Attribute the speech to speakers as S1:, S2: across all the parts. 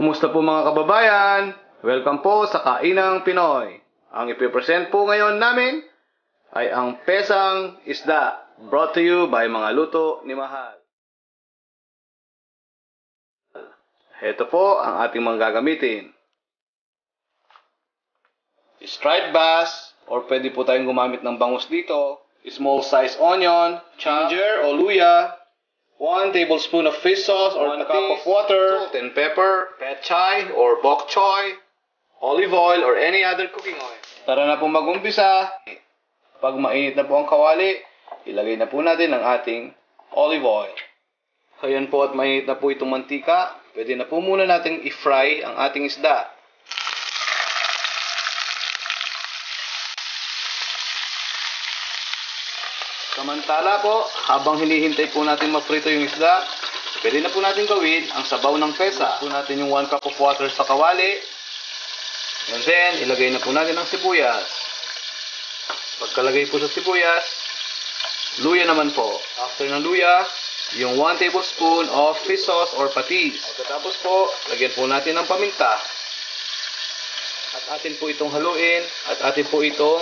S1: Kumusta po mga kababayan? Welcome po sa Kainang Pinoy. Ang ipipresent po ngayon namin ay ang pesang isda, brought to you by Mga Luto ni Mahal. Ito po ang ating mga gagamitin. Striped bass, or pwede po tayong gumamit ng bangus dito. Small size onion, ginger o luya, 1 tablespoon of fish sauce or 1 cup of water, salt and pepper, pechay or bok choy, olive oil or any other cooking oil. Tara na po mag-umpisa. Pag mainit na po ang kawali, ilagay na po natin ang ating olive oil. Ayan po at mainit na po itong mantika. Pwede na po muna natin i-fry ang ating isda. Samantala po, habang hinihintay po natin maprito yung isda, pwede na po natin gawin ang sabaw ng pesa. Po natin yung 1 cup of water sa kawali. And then, ilagay na po natin ang sibuyas. Pagkalagay po sa sibuyas, luya naman po. After ng luya, yung 1 tablespoon of fish sauce or patis. Pagkatapos po, lagyan po natin ng paminta. At atin po itong haluin at atin po itong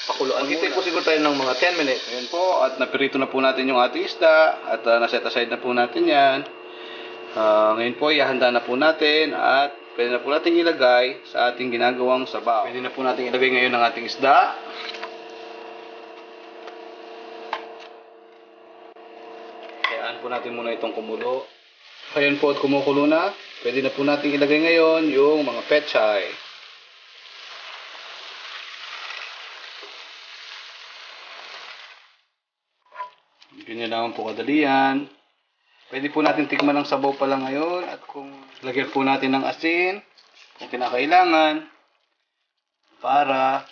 S1: pakuluan muna. Hintay po siguro tayo ng mga 10 minutes. Ayan po, at napirito na po natin yung ating isda at naset aside na po natin yan. Ngayon po, ihanda na po natin at pwede na po natin ilagay sa ating ginagawang sabaw. Pwede na po natin ilagay ngayon ang ating isda. Hayaan po natin muna itong kumulo. Ayan po at kumukulo na. Pwede na po natin ilagay ngayon yung mga pechay. Ganyan naman po kadali yan. Pwede po natin tikman ng sabaw pa lang ngayon. At kung lagyan po natin ng asin, kung kinakailangan, para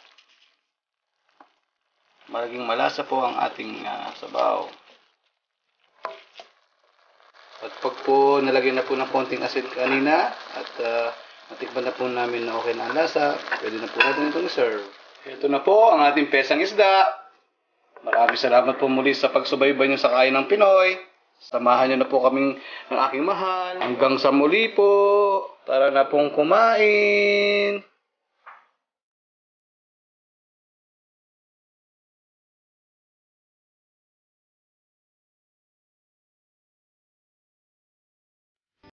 S1: maging malasa po ang ating sabaw. At pag po nalagyan na po ng konting asin kanina, at natikman na po namin na okay na ang lasa, pwede na po natin itong serve. Ito na po ang ating pesang isda. Maraming salamat po muli sa pagsubaybay nyo sa Kainang Pinoy. Samahan nyo na po kaming ng aking mahal. Hanggang sa muli po. Tara na pong kumain.